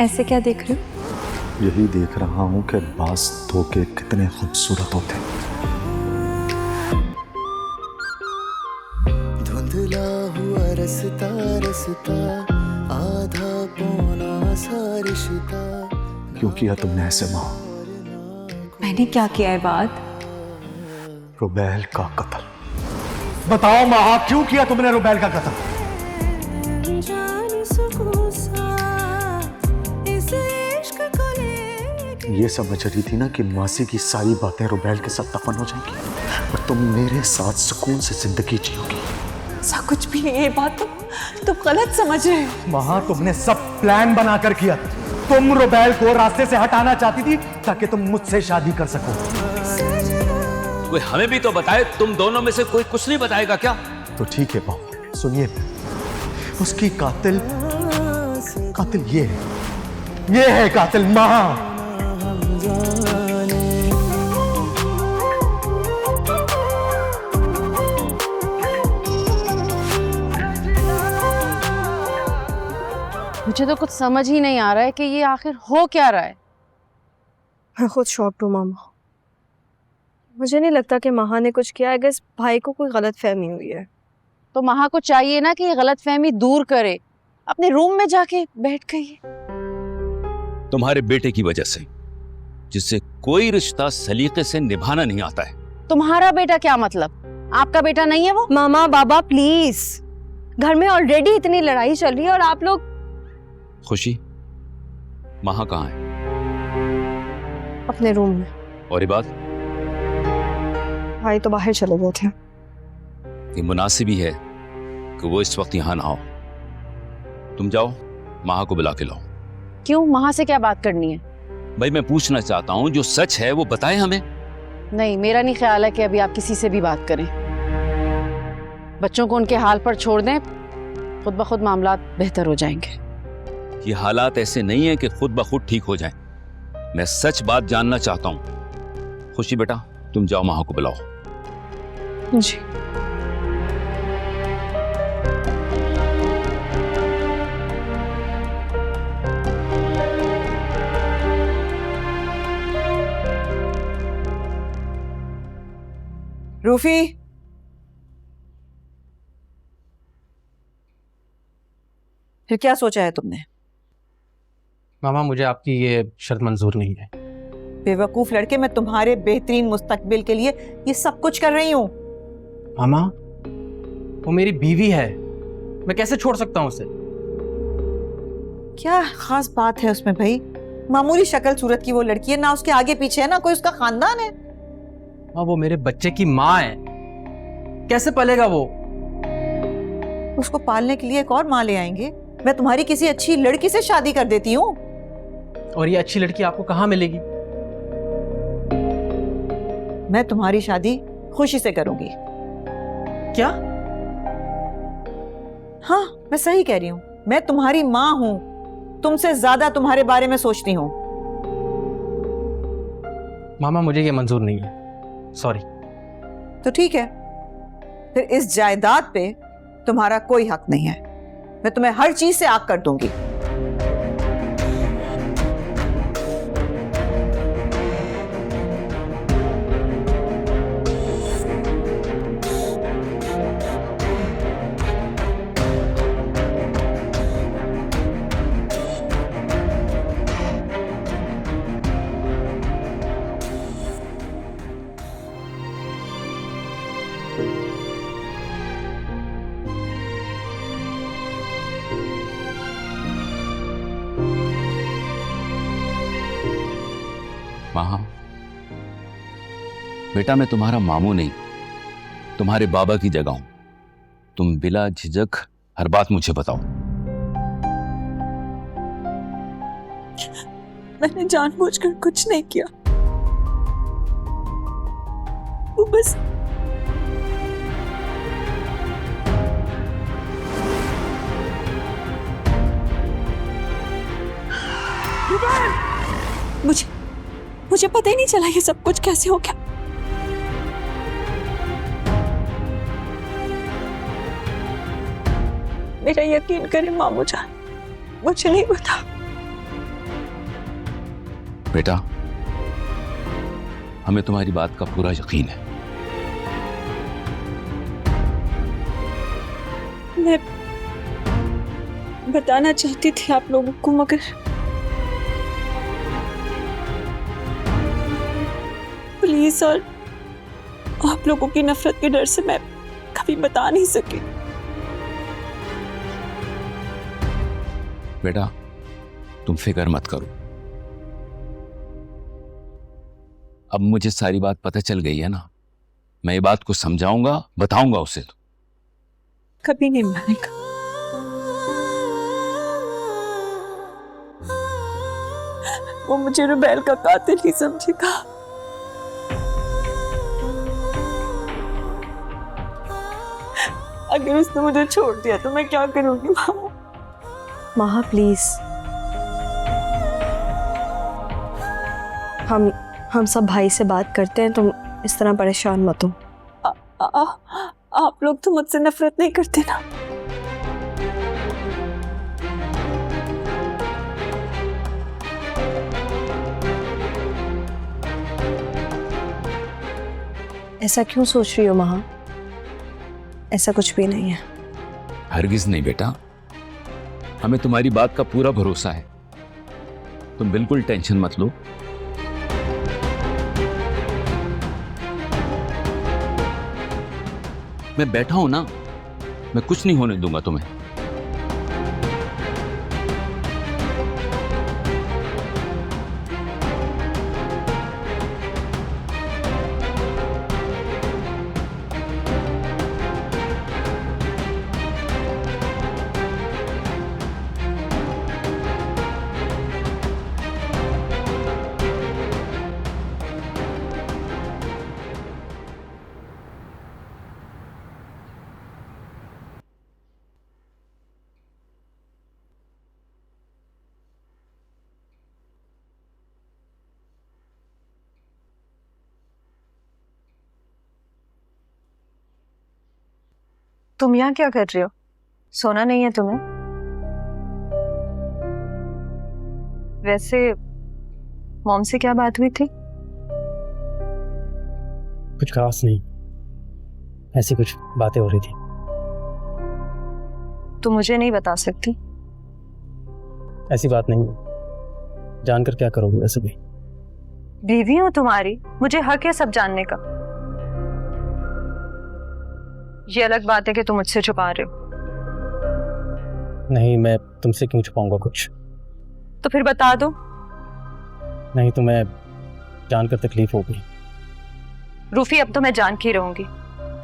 ऐसे क्या देख रहे हो? यही देख रहा हूं कि बास धोखे कितने खूबसूरत होते हैं। धुंधला हुआ रस्ता रस्ता आधा पौना सा रिश्ता। क्यों किया तुमने ऐसे मां? मैंने क्या किया है बात? रुबैल का कत्ल। बताओ मां, क्यों किया तुमने रुबैल का कत्ल? ये समझ रही थी ना कि मासी की सारी बातें रुबैल के साथ दफन हो जाएंगी और तुम मेरे साथ सुकून से जिंदगी जियोगी। ऐसा कुछ भी नहीं है, बात तुम गलत समझ रहे हो। वहां तुमने सब प्लान बनाकर किया। तुम रुबैल को रास्ते से हटाना चाहती थी ताकि तुम मुझसे शादी कर सको। कोई हमें भी तो बताए, तुम दोनों में से कोई कुछ नहीं बताएगा क्या? तो ठीक है बाबू, सुनिए, उसकी कातिल ये है कातिल मां। मुझे तो कुछ समझ ही नहीं आ रहा है कि ये आखिर हो क्या रहा है। मैं खुद शॉक्ड हूँ मामा। मुझे नहीं लगता कि महा ने कुछ किया। अगर इस भाई को कोई गलत फहमी हुई है तो महा को चाहिए ना कि ये गलत फहमी दूर करे, अपने रूम में जाके बैठ गई। तुम्हारे बेटे की वजह से, जिससे कोई रिश्ता सलीके से निभाना नहीं आता है। तुम्हारा बेटा क्या मतलब? आपका बेटा नहीं है वो? मामा बाबा प्लीज, घर में ऑलरेडी इतनी लड़ाई चल रही है और आप लोग। खुशी, महा कहाँ है? अपने रूम में। और ये बात? भाई तो बाहर चले गए थे। ये मुनासिब ही है कि वो इस वक्त यहाँ ना हो। तुम जाओ, महा को बुला के लाओ। क्यों? महा से क्या बात करनी है? भाई मैं पूछना चाहता हूँ, जो सच है वो बताए हमें। नहीं, मेरा नहीं ख्याल है कि अभी आप किसी से भी बात करें। बच्चों को उनके हाल पर छोड़ दें, खुद ब खुद मामला बेहतर हो जाएंगे। ये हालात ऐसे नहीं है कि खुद ब खुद ठीक हो जाएं। मैं सच बात जानना चाहता हूँ। खुशी बेटा, तुम जाओ, महा को बुलाओ। जी। रूफी, फिर क्या सोचा है तुमने? मामा, मुझे आपकी ये शर्त मंजूर नहीं है। बेवकूफ लड़के, मैं तुम्हारे बेहतरीन मुस्तकबिल के लिए ये सब कुछ कर रही हूँ। मामा, वो मेरी बीवी है, मैं कैसे छोड़ सकता हूँ उसे? क्या खास बात है उसमें भाई? मामूली शक्ल सूरत की वो लड़की है ना, उसके आगे पीछे है ना कोई उसका खानदान है। हाँ, वो मेरे बच्चे की माँ है, कैसे पलेगा वो? उसको पालने के लिए एक और माँ ले आएंगे। मैं तुम्हारी किसी अच्छी लड़की से शादी कर देती हूँ। और ये अच्छी लड़की आपको कहाँ मिलेगी? मैं तुम्हारी शादी खुशी से करूंगी। क्या? हाँ, मैं सही कह रही हूँ। मैं तुम्हारी माँ हूँ, तुमसे ज्यादा तुम्हारे बारे में सोचती हूँ। मामा, मुझे ये मंजूर नहीं है, सॉरी। तो ठीक है, फिर इस जायदाद पे तुम्हारा कोई हक नहीं है। मैं तुम्हें हर चीज से आग कर दूंगी। महा, बेटा मैं तुम्हारा मामू नहीं, तुम्हारे बाबा की जगह हूं। तुम बिला झिझक हर बात मुझे बताओ। मैंने जानबूझकर कुछ नहीं किया। वो बस मुझे पता ही नहीं चला ये सब कुछ कैसे हो गया। मेरा यकीन करें मामू जान, मुझे नहीं पता। बेटा, हमें तुम्हारी बात का पूरा यकीन है। मैं बताना चाहती थी आप लोगों को, मगर पुलिस और आप लोगों की नफरत के डर से मैं कभी बता नहीं सकी। बेटा, तुम फिक्र मत करो। अब मुझे सारी बात पता चल गई है ना, मैं ये बात को समझाऊंगा, बताऊंगा उसे। तो कभी नहीं मानेगा। वो मुझे रुबैल का कातिल ही समझेगा। अगर उसने मुझे छोड़ दिया तो मैं क्या करूंगी मामा? महा प्लीज, हम सब भाई से बात करते हैं, तुम इस तरह परेशान मत हो। आप लोग तो मुझसे नफरत नहीं करते ना? ऐसा क्यों सोच रही हो महा? ऐसा कुछ भी नहीं है। हरगिज नहीं बेटा, हमें तुम्हारी बात का पूरा भरोसा है। तुम बिल्कुल टेंशन मत लो। मैं बैठा हूं ना, मैं कुछ नहीं होने दूंगा तुम्हें। तुम यहाँ क्या कर रहे हो? सोना नहीं है तुम्हें? वैसे मॉम से क्या बात हुई थी? कुछ खास नहीं, ऐसी कुछ बातें हो रही थी। तुम मुझे नहीं बता सकती? ऐसी बात नहीं है, जानकर क्या करोगे वैसे भी? बीवी हूँ तुम्हारी, मुझे हक है सब जानने का। ये अलग बात है कि तुम मुझसे छुपा रहे हो। नहीं, मैं तुमसे क्यों छुपाऊंगा कुछ? तो फिर बता दो। नहीं, तुम्हें जानकर तकलीफ होगी। रूफी, अब तो मैं जान के ही रहूंगी।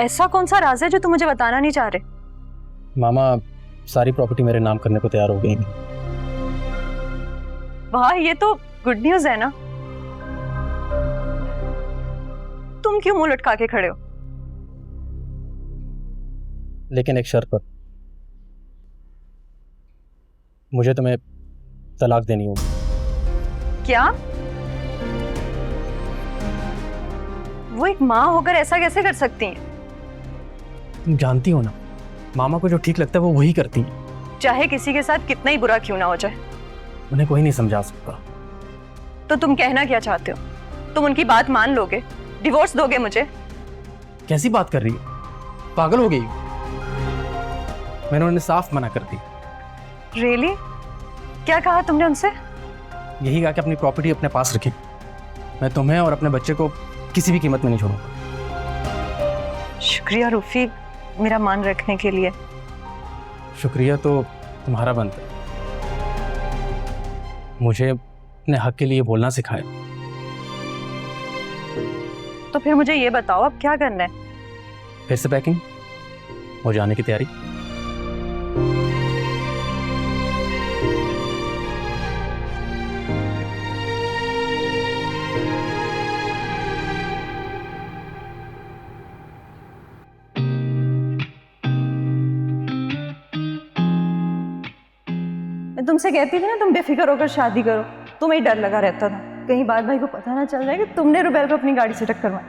ऐसा कौन सा राज है जो तुम मुझे बताना नहीं चाह रहे? मामा सारी प्रॉपर्टी मेरे नाम करने को तैयार हो गई। वाह, ये तो गुड न्यूज है ना। तुम क्यों मुंह लटका के खड़े हो? लेकिन एक शर्त पर, मुझे तुम्हें तलाक देनी होगी। क्या? वो एक माँ होकर ऐसा कैसे कर सकती हैं? तुम जानती हो ना, मामा को जो ठीक लगता है वो वही करती है। चाहे किसी के साथ कितना ही बुरा क्यों ना हो जाए। उन्हें कोई नहीं समझा सकता। तो तुम कहना क्या चाहते हो? तुम उनकी बात मान लोगे? डिवोर्स दोगे मुझे? कैसी बात कर रही है? पागल हो गई हो? मैंने उन्हें साफ मना कर दी। रियली? क्या कहा तुमने उनसे? यही कहा कि अपनी प्रॉपर्टी अपने पास रखें। मैं तुम्हें और अपने बच्चे को किसी भी कीमत में नहीं छोड़ूंगा। शुक्रिया रूफी, मेरा मान रखने के लिए। शुक्रिया तो तुम्हारा बनता है, मुझे अपने हक के लिए बोलना सिखाया। तो फिर मुझे ये बताओ, अब क्या करना है? फिर से पैकिंग और जाने की तैयारी। मैं तुमसे कहती थी ना, तुम बेफिक्र होकर शादी करो। तुम्हें डर लगा रहता था कहीं बात भाई को पता ना चल जाए कि तुमने रुबैल को अपनी गाड़ी से टक्कर मारी।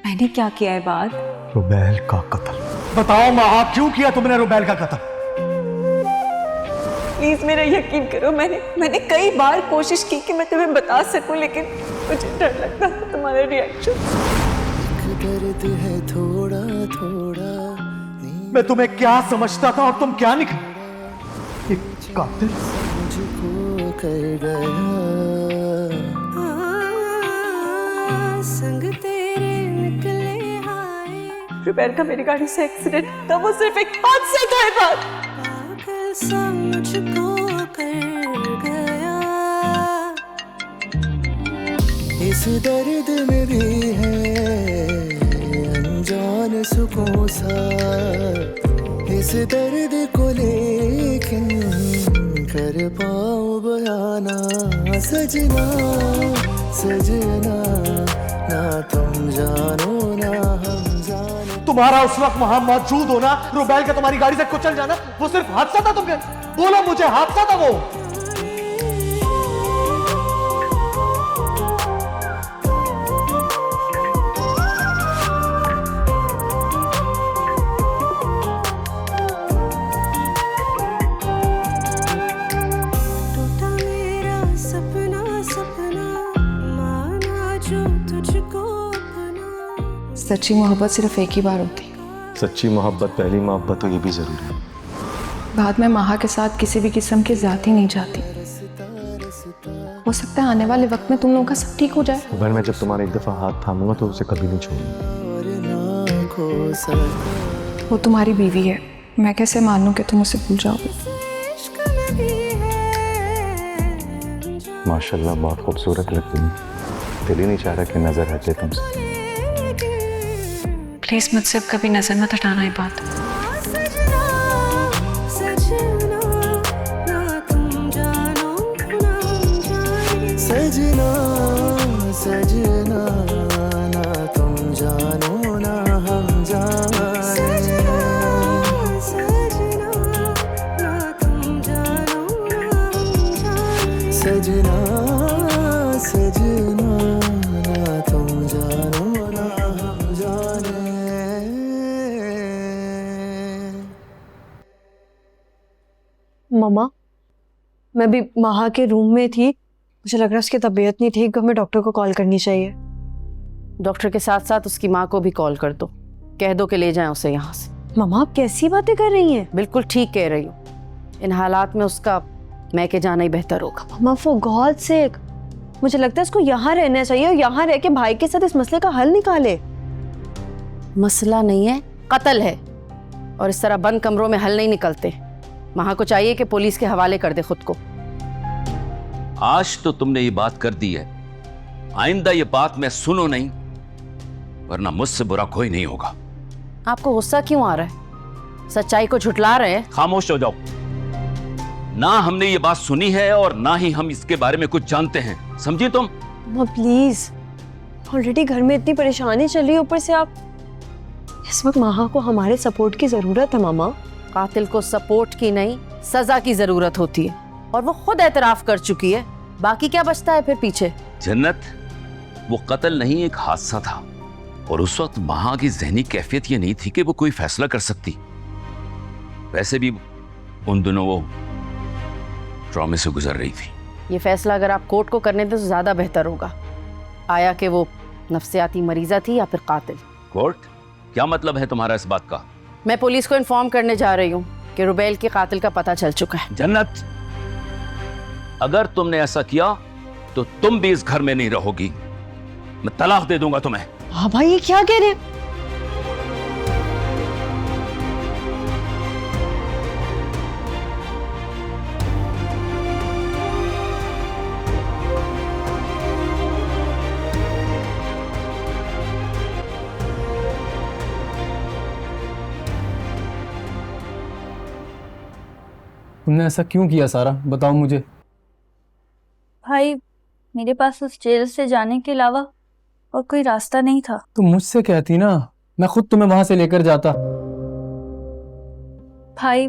मैंने क्या किया है बात? रुबैल का कत्ल। बताओ महा, क्यों किया तुमने रुबैल का कत्ल? प्लीज मेरा यकीन करो, मैंने कई बार कोशिश की कि मैं तुम्हें बता सकूं, लेकिन मुझे डर लगता था तुम्हारा रिएक्शन। एक दर्द है थोड़ा थोड़ा, मैं तुम्हें क्या समझता था और तुम क्या निकले? एक कातिल। मुझको कर गया संग तेरे निकले आए, रुबैल का मेरी गाड़ी से एक्सीडेंट था, वो सिर्फ एक हादसा था ये बात। पागल सा मुझको कर गया, इस दर्द में भी है अनजान सुकून सा, इस दर्द को लेकिन कर पाऊं बयाना, सजना सजना ना तुम जानो ना हम जानो। तुम्हारा उस वक्त वहां मौजूद होना, रुबैल का तुम्हारी गाड़ी से कुचल जाना, वो सिर्फ हादसा था। तुम बोलो मुझे, हादसा था वो। टूटा मेरा सपना सपना, माना जो तुझको अपना। सच्ची मोहब्बत सिर्फ एक ही बार होती है। सच्ची मोहब्बत पहली मोहब्बत हो, ये भी जरूरी है। बाद में माहा के साथ किसी भी किस्म की ज्यादती नहीं चाहती। हो सकता है आने वाले वक्त में तुम लोगों का सब ठीक हो जाए। रुबैल, मैं जब तुम्हारा एक दफा हाथ थामूंगा तो उसे कभी नहीं छोड़ूंगा। और ना खो सका वो तुम्हारी बीवी है, मैं कैसे मान लूं कि तुम उसे भूल जाओगे। इश्क में भी है माशाल्लाह बहुत खूबसूरत लगती है, दिल ही नहीं चाह रहा कि नजर हटे तुमसे। प्लीज मुझसे अब कभी नजर मत हटाना ये बात। सजना सजना ना तुम जानो ना हम जाने, सजना सजना ना तुम जानो ना हम जाने, सजना सजना ना तुम जानो ना हम जाने, सजना सजना ना तुम जानो ना हम जाने। मम्मा, मैं भी माहा के रूम में थी, मुझे लग रहा है उसकी तबीयत नहीं ठीक, हमें डॉक्टर को कॉल करनी चाहिए। डॉक्टर के साथ साथ उसकी माँ को भी कॉल कर दो, कह दो कि ले जाएं उसे यहाँ से। मम्मा आप कैसी बातें कर रही हैं? बिल्कुल ठीक कह रही हूँ, इन हालात में उसका मैके जाना ही बेहतर होगा। मम्मा फॉर गॉड सेक, मुझे लगता है इसको यहाँ रहना चाहिए और यहाँ रह के भाई के साथ इस मसले का हल निकाले। मसला नहीं है, कत्ल है, और इस तरह बंद कमरों में हल नहीं निकलते। माँ को चाहिए कि पुलिस के हवाले कर दे खुद को। आज तो तुमने ये बात कर दी है, आइंदा ये बात मैं सुनो नहीं, वरना मुझसे बुरा कोई नहीं होगा। आपको गुस्सा क्यों आ रहा है? सच्चाई को झुटला रहे हैं। खामोश हो जाओ। ना हमने ये बात सुनी है और ना ही हम इसके बारे में कुछ जानते हैं, समझी तुम? मम्मा प्लीज, ऑलरेडी घर में इतनी परेशानी चल रही है, ऊपर से आप इस वक्त माहा को हमारे सपोर्ट की जरूरत है। मामा कातिल को सपोर्ट की नहीं, सजा की जरूरत होती है, और वो खुद एतराफ कर चुकी है। बाकी क्या बचता है फिर पीछे? जन्नत, वो कत्ल नहीं एक हादसा था, और उस वक्त वहां की जहनी कैफियत ये नहीं थी कि वो कोई फैसला कर सकती। वैसे भी उन दिनों वो ट्रॉमे से गुजर रही थी। ये फैसला अगर आप कोर्ट को करने दें तो ज्यादा बेहतर होगा, आया कि वो नफ्सियाती मरीजा थी या फिर कातिल। कोर्ट? क्या मतलब है तुम्हारा इस बात का? मैं पुलिस को इन्फॉर्म करने जा रही हूँ कि रुबैल के कातिल का पता चल चुका है। जन्नत, अगर तुमने ऐसा किया तो तुम भी इस घर में नहीं रहोगी, मैं तलाक दे दूंगा तुम्हें। हाँ भाई, ये क्या कह रहे हैं? तुमने ऐसा क्यों किया सारा, बताओ मुझे। भाई, मेरे पास उस जेल से जाने के अलावा और कोई रास्ता नहीं था। तुम मुझसे कहती ना, मैं खुद तुम्हें वहां से लेकर जाता। भाई,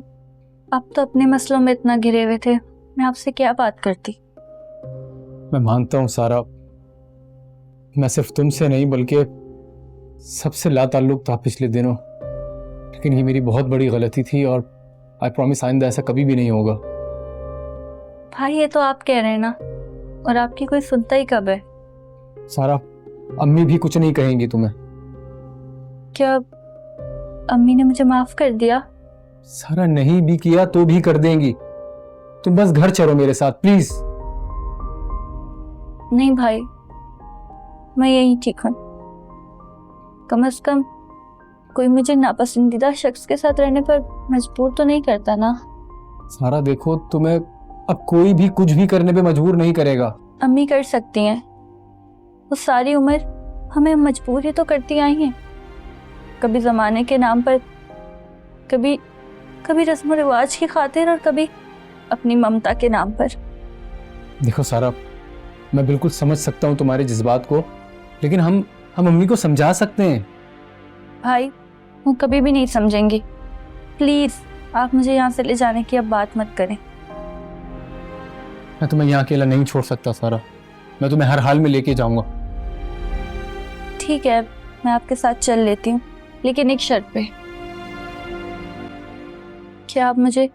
आप तो अपने मसलों में इतना घिरे हुए थे, मैं आपसे क्या बात करती। मैं मानता हूँ सारा, मैं सिर्फ तुमसे नहीं बल्कि सबसे लाताल्लुक था पिछले दिनों, लेकिन ये मेरी बहुत बड़ी गलती थी और आई प्रॉमिस आइंदा ऐसा कभी भी नहीं होगा। भाई ये तो आप कह रहे हैं ना, और आपकी कोई सुनता ही कब है। सारा, अम्मी भी कुछ नहीं कहेंगी तुम्हें। क्या अम्मी ने मुझे माफ कर दिया? सारा, नहीं भी किया तो भी कर देंगी। तुम बस घर चलो मेरे साथ प्लीज। नहीं भाई, मैं यही ठीक हूँ। कम से कम कोई मुझे नापसंदीदा शख्स के साथ रहने पर मजबूर तो नहीं करता ना। सारा देखो, तुम्हें अब कोई भी कुछ भी करने पे मजबूर नहीं करेगा। अम्मी कर सकती हैं, वो सारी उम्र हमें मजबूर ही तो करती आई हैं। कभी जमाने के नाम पर, कभी कभी रस्म रिवाज की खातिर, और कभी अपनी ममता के नाम पर। देखो सारा, मैं बिल्कुल समझ सकता हूँ तुम्हारे जज्बात को, लेकिन हम अम्मी को समझा सकते हैं। भाई वो कभी भी नहीं समझेंगी। प्लीज आप मुझे यहाँ से ले जाने की अब बात मत करें। मैं तुम्हें यहाँ अकेला नहीं छोड़ सकता सारा, मैं तुम्हें हर हाल में लेके जाऊंगा। ठीक है, मैं आपके साथ चल लेती हूँ, लेकिन एक शर्त पे। क्या आप मुझे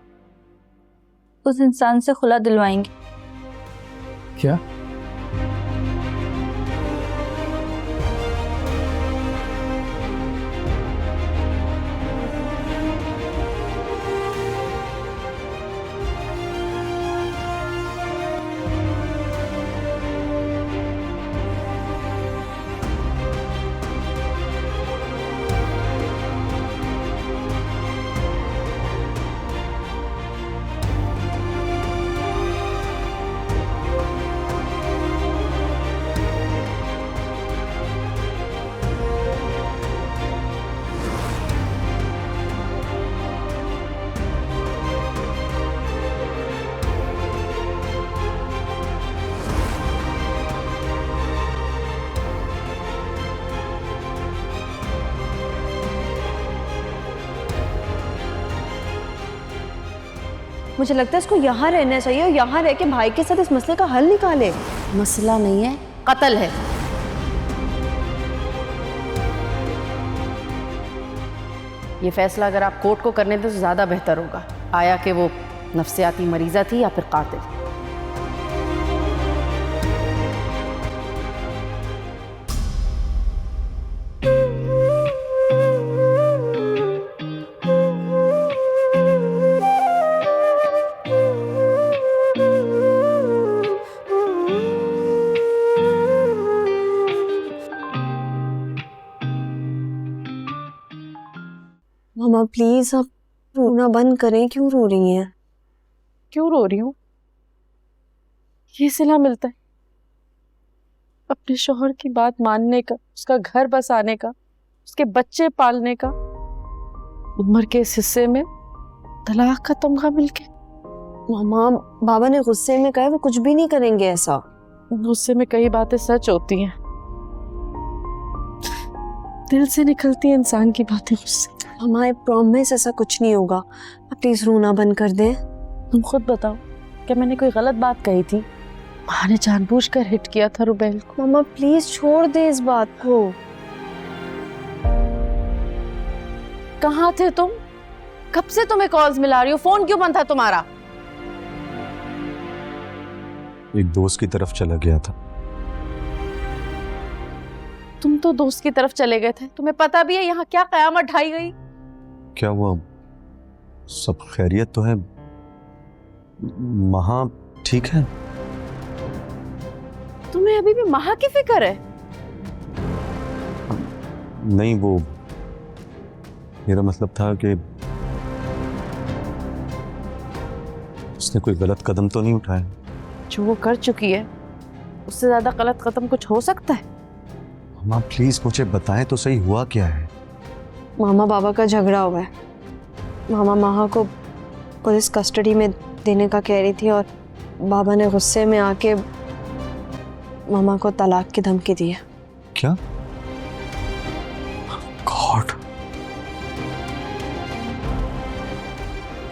उस इंसान से खुला दिलवाएंगे? क्या? मुझे लगता है इसको यहाँ रहना चाहिए और यहाँ रह के भाई के साथ इस मसले का हल निकाले। मसला नहीं है, कत्ल है। ये फैसला अगर आप कोर्ट को करने दें तो ज़्यादा बेहतर होगा, आया कि वो नफ्सियाती मरीज़ा थी या फिर कातिल। मामा प्लीज आप रोना बंद करें। क्यों रो रही हैं? क्यों रो रही हूँ? ये सिला मिलता है अपने शौहर की बात मानने का, उसका घर बसाने का, उसके बच्चे पालने का। उम्र के इस हिस्से में तलाक का तमगा मिलके। मामा बाबा ने गुस्से में कहा वो कुछ भी नहीं करेंगे ऐसा। गुस्से में कई बातें सच होती हैं, दिल से निकलती हैं इंसान की बातें गुस्से। हमारे प्रॉमिस ऐसा कुछ नहीं होगा। आप प्लीज रोना बंद कर दें। तुम खुद बताओ, क्या मैंने कोई गलत बात कही थी? माँ ने जानबूझकर हिट किया था रुबैल को। मामा प्लीज छोड़ दे इस बात को। कहाँ थे तुम? कब से तुम्हें कॉल्स मिला रही हो, फोन क्यों बंद था तुम्हारा? एक दोस्त की तरफ चला गया था। तुम तो दोस्त की तरफ चले गए थे, तुम्हें पता भी है यहाँ क्या कयामत ढाई गई। क्या हुआ? सब खैरियत तो है? महा ठीक है? तुम्हें अभी भी महा की फिक्र है? नहीं, वो मेरा मतलब था कि उसने कोई गलत कदम तो नहीं उठाया। जो वो कर चुकी है उससे ज्यादा गलत कदम कुछ हो सकता है? मामा प्लीज मुझे बताएं तो सही, हुआ क्या है? मामा बाबा का झगड़ा हुआ है। मामा महा को पुलिस कस्टडी में देने का कह रही थी और बाबा ने गुस्से में आके मामा को तलाक की धमकी दी है। क्या? God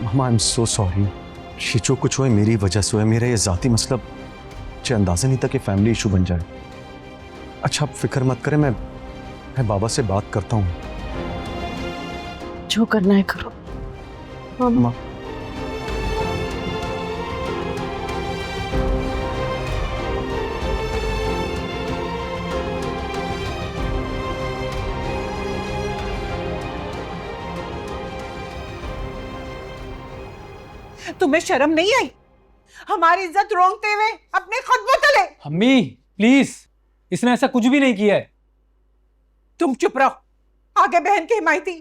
mama, I am so sorry. ये जो कुछ हुआ मेरी वजह से हुआ। मेरा ये जाती मसला मुझे अंदाजा नहीं था कि फैमिली इशू बन जाए। अच्छा, आप फिक्र मत करें, मैं बाबा से बात करता हूँ। जो करना है करो। मामा तुम्हें शर्म नहीं आई? हमारी इज्जत रोंगते हुए अपने कदमों तले। अम्मी प्लीज, इसने ऐसा कुछ भी नहीं किया है। तुम चुप रहो। आगे बहन की हिमायती,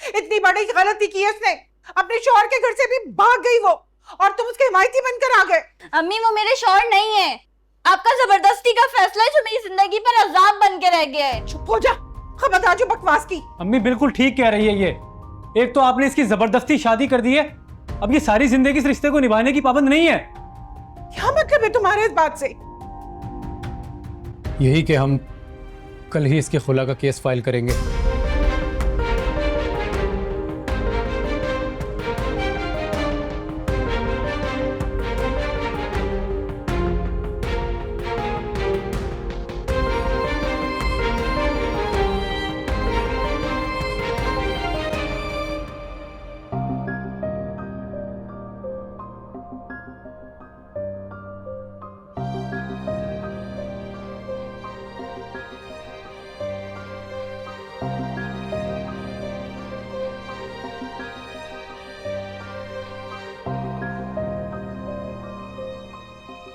इतनी बड़ी गलती की है उसने, अपने शौहर के घर से भी भाग गई वो, और तुम उसके हिमायती बनकर आ गए। अम्मी वो मेरे शौहर नहीं है, आपका जबरदस्ती का फैसला है जो मेरी जिंदगी पर अजाब बन के रह गया है। चुप हो जा, खबरदार जो बकवास की। अम्मी बिल्कुल ठीक कह रही है ये। एक तो आपने इसकी जबरदस्ती शादी कर दी है, अब ये सारी जिंदगी इस रिश्ते को निभाने की पाबंद नहीं है। क्या मतलब है तुम्हारे इस बात से? यही कि हम कल ही इसके खुला का केस फाइल करेंगे।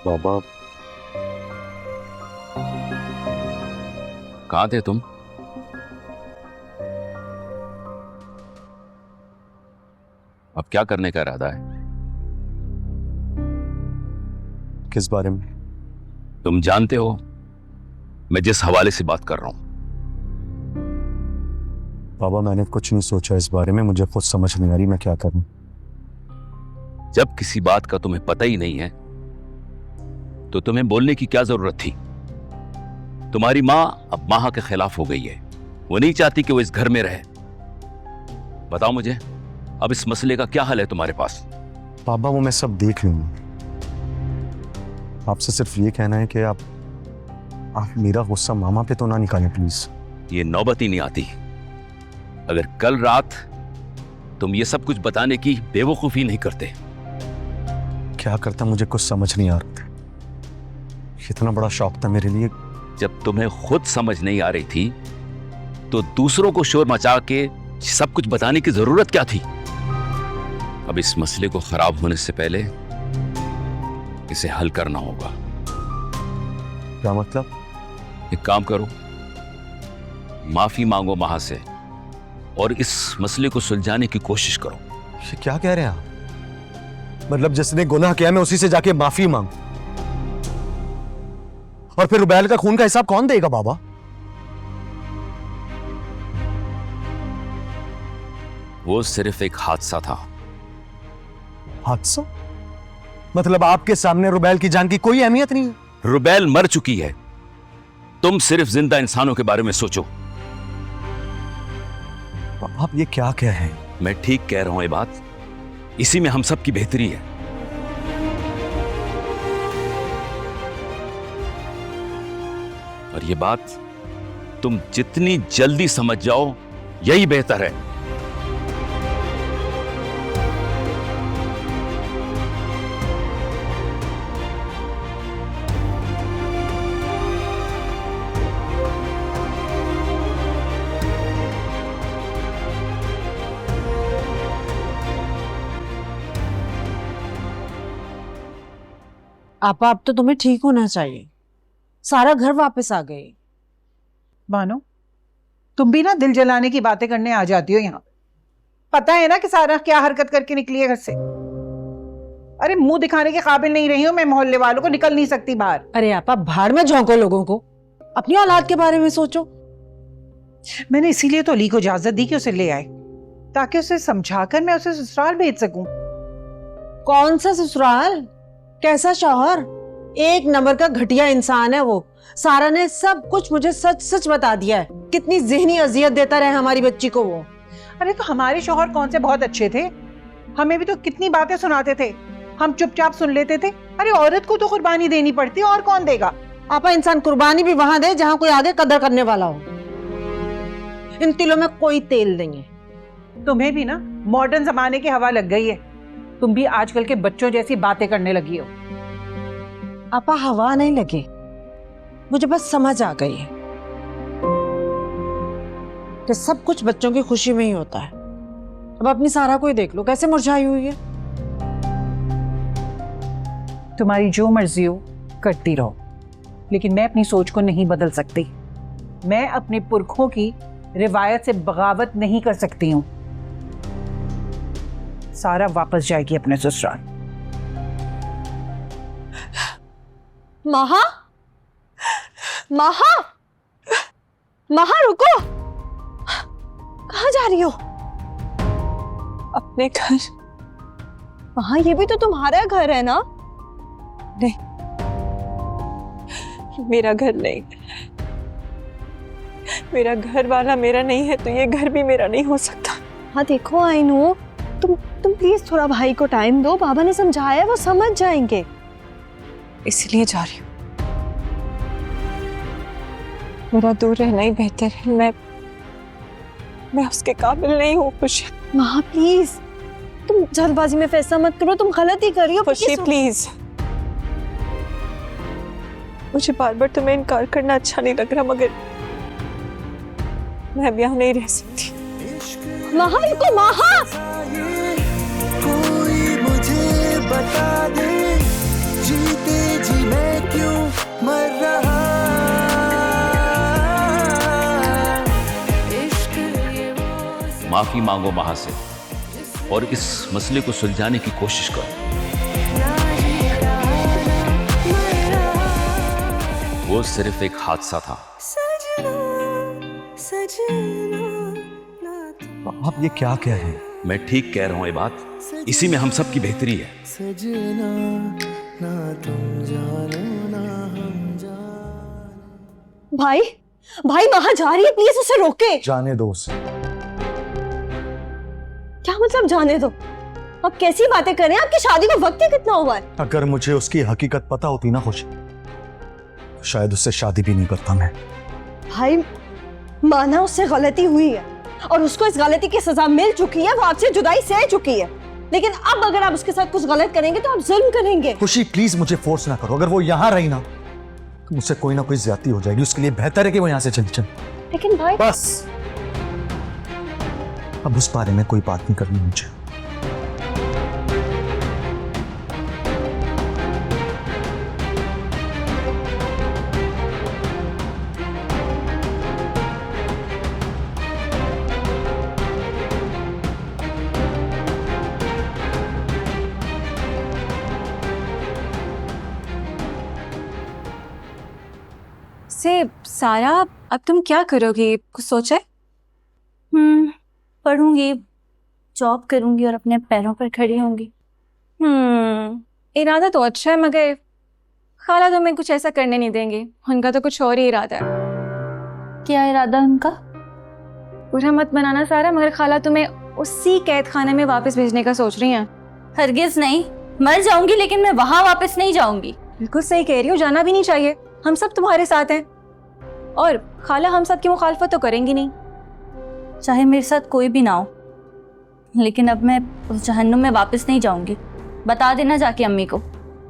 बाबा कहाँ थे तुम? अब क्या करने का इरादा है? किस बारे में? तुम जानते हो मैं जिस हवाले से बात कर रहा हूं। बाबा मैंने कुछ नहीं सोचा इस बारे में, मुझे खुद समझ नहीं आ रही मैं क्या करूं। जब किसी बात का तुम्हें पता ही नहीं है तो तुम्हें बोलने की क्या जरूरत थी? तुम्हारी मां अब माहा के खिलाफ हो गई है, वो नहीं चाहती कि वो इस घर में रहे। बताओ मुझे अब इस मसले का क्या हल है तुम्हारे पास? बाबा वो मैं सब देख लूंगा, आपसे सिर्फ ये कहना है कि आप मेरा गुस्सा मामा पे तो ना निकालें प्लीज। ये नौबत ही नहीं आती। अगर कल रात तुम ये सब कुछ बताने की बेवकूफी नहीं करते। क्या करता मुझे कुछ समझ नहीं आ रहा था, इतना बड़ा शौक था मेरे लिए। जब तुम्हें खुद समझ नहीं आ रही थी तो दूसरों को शोर मचा के सब कुछ बताने की जरूरत क्या थी? अब इस मसले को खराब होने से पहले इसे हल करना होगा। क्या मतलब? एक काम करो, माफी मांगो माहा से और इस मसले को सुलझाने की कोशिश करो। ये क्या कह रहे हैं आप? मतलब जिसने गुनाह किया मैं उसी से जाके माफी मांग, और फिर रुबैल का खून का हिसाब कौन देगा बाबा? वो सिर्फ एक हादसा था। हादसा? मतलब आपके सामने रुबैल की जान की कोई अहमियत नहीं है? रुबैल मर चुकी है, तुम सिर्फ जिंदा इंसानों के बारे में सोचो। आप ये क्या कह रहे हैं? मैं ठीक कह रहा हूं, ये बात इसी में हम सब की बेहतरी है। और ये बात तुम जितनी जल्दी समझ जाओ यही बेहतर है। आपा अब तो तुम्हें ठीक होना चाहिए, सारा घर वापस आ गए। मानो तुम भी ना दिल जलाने की बातें करने आ जाती हो यहाँ। पता है ना कि सारा क्या हरकत करके निकली है घर से। अरे मुंह दिखाने के काबिल नहीं रही हूं मैं, मोहल्ले वालों को निकल नहीं सकती बाहर। अरे आपा भाड़ में झोंको लोगों को, अपनी औलाद के बारे में सोचो। मैंने इसीलिए तो अली को इजाजत दी कि उसे ले आए, ताकि उसे समझाकर मैं उसे ससुराल भेज सकूं। कौन सा ससुराल, कैसा शौहर, एक नंबर का घटिया इंसान है वो। सारा ने सब कुछ मुझे सच सच बता दिया है, कितनी ज़हनी अजियत देता रहे हमारी बच्ची को वो। अरे तो हमारे शौहर कौन से बहुत अच्छे थे, हमें भी तो कितनी बातें सुनाते थे, हम चुपचाप सुन लेते थे। अरे औरत को तो कुर्बानी देनी पड़ती है, और कौन देगा? आपा इंसान कुर्बानी भी वहां दे जहां कोई आगे कदर करने वाला हो। इन तिलों में कोई तेल नहीं है। तुम्हें भी ना मॉडर्न जमाने की हवा लग गई है, तुम भी आजकल के बच्चों जैसी बातें करने लगी हो। आपा हवा नहीं लगे, मुझे बस समझ आ गई है कि सब कुछ बच्चों की खुशी में ही होता है। अब अपनी सारा को ही देख लो कैसे मुरझाई हुई है। तुम्हारी जो मर्जी हो करती रहो, लेकिन मैं अपनी सोच को नहीं बदल सकती। मैं अपने पुरखों की रिवायत से बगावत नहीं कर सकती हूँ। सारा वापस जाएगी अपने ससुराल। माहा, माहा, माहा रुको, कहाँ जा रही हो? अपने घर। माहा ये भी तो तुम्हारा घर है ना? नहीं, मेरा घर नहीं। मेरा घर वाला मेरा नहीं है तो ये घर भी मेरा नहीं हो सकता। हाँ देखो आई नो, तुम प्लीज थोड़ा भाई को टाइम दो, बाबा ने समझाया, वो समझ जाएंगे। इसलिए जा रही हूँ। मेरा दूर रहना ही बेहतर है। मैं उसके काबिल नहीं हूँ खुशी। माँ प्लीज, तुम जल्दबाजी में फैसला मत करो, तुम गलती कर रही हो। खुशी प्लीज, मुझे बार बार तुम्हें इनकार करना अच्छा नहीं लग रहा, मगर मैं अब यहाँ नहीं रह सकती। माहा रुको, माहा। कोई मुझे बता दे, जीते जी मैं क्यों मर रहा। माफी मांगो माहा से और इस मसले को सुलझाने की कोशिश करो। वो सिर्फ एक हादसा था। आप ये क्या कह रहे हैं? मैं ठीक कह रहा हूं, ये बात इसी में हम सब की बेहतरी है। सजना ना तुम जानो ना हम जानो। भाई माहा जा रही है, प्लीज उसे रोके। जाने दो उसे। क्या मतलब जाने दो? आप कैसी बातें कर रहे हैं? आपकी शादी को वक्त ही कितना हुआ है? अगर मुझे उसकी हकीकत पता होती ना खुशी, तो शायद उससे शादी भी नहीं करता मैं। भाई माना उससे गलती हुई है और उसको इस गलती की सजा मिल चुकी है, वो आपसे जुदाई सह चुकी है, लेकिन अब अगर आप उसके साथ कुछ गलत करेंगे तो आप जुल्म करेंगे। खुशी प्लीज मुझे फोर्स ना करो। अगर वो यहाँ रही ना तो मुझसे कोई ना कोई ज्यादती हो जाएगी। उसके लिए बेहतर है कि वो यहाँ से चली जाए। लेकिन भाई बस अब उस बारे में कोई बात नहीं करनी मुझे। से सारा, अब तुम क्या करोगी? कुछ सोचा है? पढ़ूंगी, जॉब करूंगी और अपने पैरों पर खड़ी होंगी। इरादा तो अच्छा है, मगर खाला तुम्हें कुछ ऐसा करने नहीं देंगे। उनका तो कुछ और ही इरादा है। क्या इरादा उनका? बुरा मत बनाना सारा, मगर खाला तुम्हें उसी कैद खाने में वापस भेजने का सोच रही हैं। हरगिज नहीं, मर जाऊंगी लेकिन मैं वहां वापस नहीं जाऊंगी। बिल्कुल सही कह रही हो, जाना भी नहीं चाहिए। हम सब तुम्हारे साथ हैं और खाला हम सब की मुखालफत तो करेंगी नहीं। चाहे मेरे साथ कोई भी ना हो, लेकिन अब मैं उस जहन्नुम में वापस नहीं जाऊंगी। बता देना जाके अम्मी को।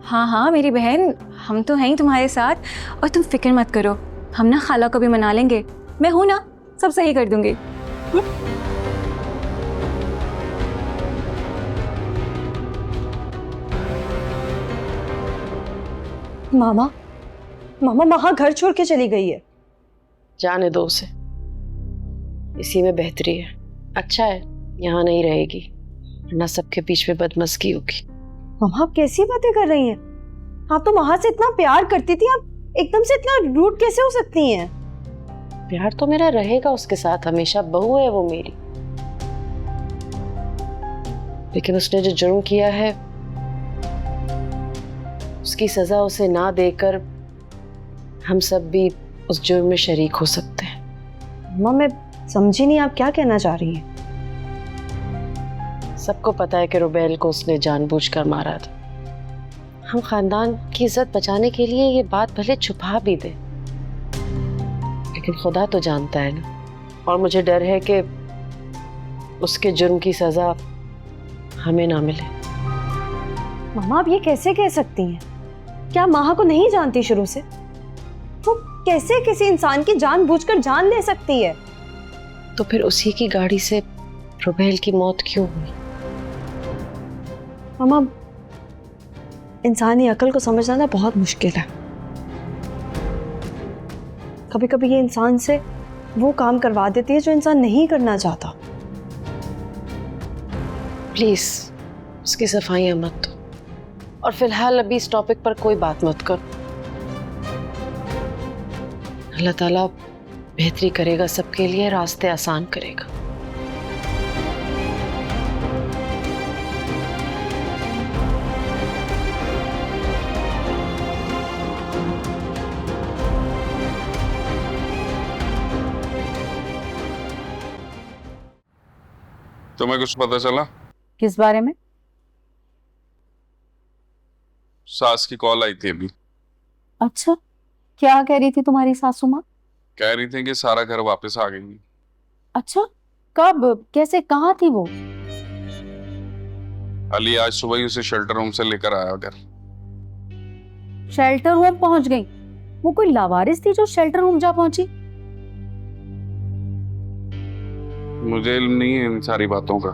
हाँ मेरी बहन, हम तो हैं ही तुम्हारे साथ, और तुम फिक्र मत करो, हम ना खाला को भी मना लेंगे। मैं हूं ना, सब सही कर दूंगी। मामा माहा घर छोड़ के चली गई है। जाने दो उसे, इसी में बेहतरी है। अच्छा है यहाँ नहीं रहेगी, वरना सबके बीच में बदमस्की होगी। मामा आप कैसी बातें कर रही हैं? आप तो माहा से इतना प्यार करती थी, आप एकदम से इतना रूड कैसे हो सकती हैं? प्यार तो मेरा रहेगा उसके साथ हमेशा, बहू है वो मेरी। लेकिन उसने जो जुर्म किया है उसकी सजा उसे ना देकर हम सब भी उस जुर्म में शरीक हो सकते हैं। मामा मैं समझी नहीं, आप क्या कहना चाह रही हैं? सबको पता है कि रुबैल को उसने जानबूझकर मारा था। हम खानदान की इज्जत बचाने के लिए ये बात भले छुपा भी दे, लेकिन खुदा तो जानता है ना। और मुझे डर है कि उसके जुर्म की सजा हमें ना मिले। मामा आप ये कैसे कह सकती हैं? क्या माहा को नहीं जानती शुरू से? वो कैसे किसी इंसान की जानबूझकर जान ले सकती है? तो फिर उसी की गाड़ी से रुबैल की मौत क्यों हुई? मामा इंसानी अकल को समझना ना बहुत मुश्किल है। कभी कभी ये इंसान से वो काम करवा देती है जो इंसान नहीं करना चाहता। प्लीज उसकी सफाइयां मत दो, और फिलहाल अभी इस टॉपिक पर कोई बात मत करो। अल्लाह ताला बेहतरी करेगा, सबके लिए रास्ते आसान करेगा। तुम्हें कुछ पता चला? किस बारे में? सास की कॉल आई थी अभी। अच्छा, क्या कह रही थी तुम्हारी सासू माँ? कह रही थी कि सारा घर वापस आ गई। अच्छा, कब, कैसे, कहाँ थी वो? अली आज सुबह ही उसे शेल्टर होम से लेकर आया घर। शेल्टर होम पहुंच गई? वो कोई लावारिस थी जो शेल्टर होम जा पहुंची? मुझे इल्म नहीं है इन सारी बातों का,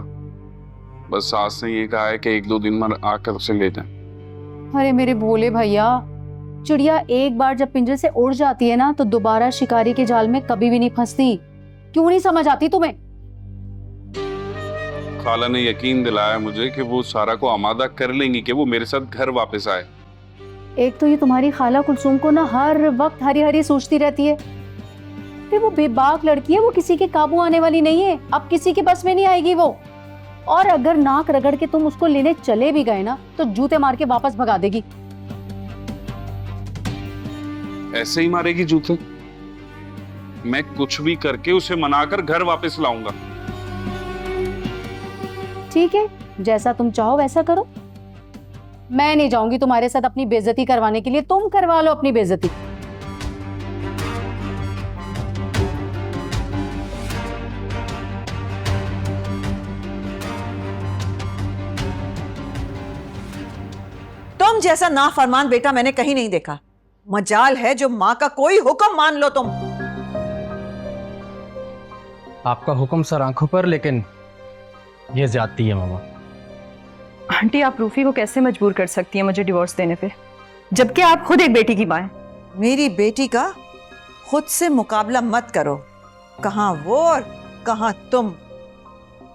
बस सास ने ये कहा है कि 1-2 दिन में आकर उसे ले जाएं। अरे मेरे भोले भैया, चिड़िया एक बार जब पिंजरे से उड़ जाती है ना तो दोबारा शिकारी के जाल में कभी भी नहीं फंसती। क्यों नहीं समझ आती तुम्हें? खाला ने यकीन दिलाया मुझे कि वो सारा को आमादा कर लेंगी कि वो मेरे साथ घर वापस आए। एक तो ये तुम्हारी खाला कुलसुम को ना हर वक्त हरी हरी सोचती रहती है। फिर वो बेबाक लड़की है, वो किसी के काबू आने वाली नहीं है, अब किसी के बस में नहीं आएगी वो। और अगर नाक रगड़ के तुम उसको लेने चले भी गए ना तो जूते मार के वापस भगा देगी। ऐसे ही मारेगी जूते? मैं कुछ भी करके उसे मनाकर घर वापस लाऊंगा। ठीक है, जैसा तुम चाहो वैसा करो। मैं नहीं जाऊंगी तुम्हारे साथ अपनी बेइज्जती करवाने के लिए, तुम करवा लो अपनी बेइज्जती। तुम जैसा नाफरमान बेटा मैंने कहीं नहीं देखा। मजाल है जो माँ का कोई हुक्म मान लो तुम। आपका हुक्म सर आंखों पर, लेकिन ये ज्यादती है मामा। आंटी, आप रूफी को कैसे मजबूर कर सकती हैं मुझे डिवोर्स देने पे, जबकि आप खुद एक बेटी की माँ हैं। मेरी बेटी का खुद से मुकाबला मत करो। कहाँ वो और कहाँ तुम।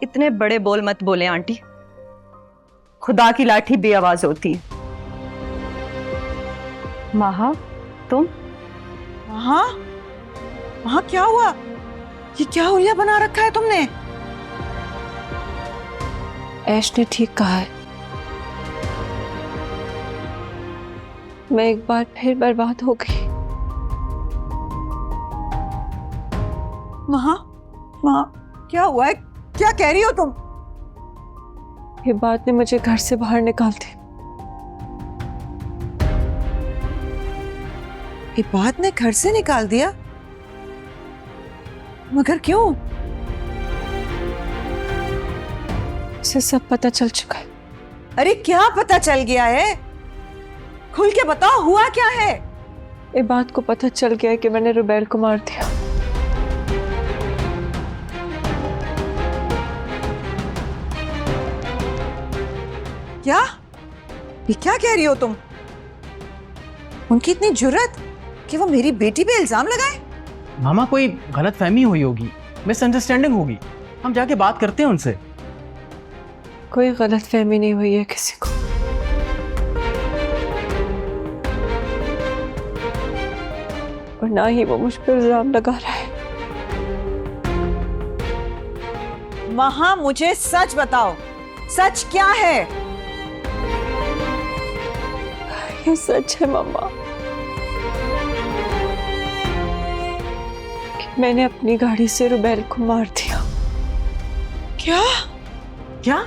इतने बड़े बोल मत बोले आंटी, खुदा की लाठी बेआवाज होती है। माहा, तुम? हाँ हाँ, क्या हुआ? ये क्या हुलिया बना रखा है तुमने? ऐश ने ठीक कहा है, मैं एक बार फिर बर्बाद हो गई। माँ, क्या हुआ है? क्या कह रही हो तुम? ये बात ने मुझे घर से बाहर निकाल दिया। ये बात ने घर से निकाल दिया? मगर क्यों? इसे सब पता चल चुका है। अरे क्या पता चल गया है? खुल के बताओ, हुआ क्या है? ये बात को पता चल गया है कि मैंने रुबैल को मार दिया। क्या? ये क्या कह रही हो तुम? उनकी इतनी जुर्रत कि वो मेरी बेटी पे इल्जाम लगाए? मामा, कोई गलत फहमी हुई होगी, मिसअंडरस्टैंडिंग होगी। हम जाके बात करते हैं उनसे। कोई गलत फहमी नहीं हुई है किसी को। और ना ही वो मुझ पर इल्जाम लगा रहा है। वहां मुझे सच बताओ, सच क्या है? ये सच है मम्मा कि मैंने अपनी गाड़ी से रुबैल को मार दिया। क्या? क्या?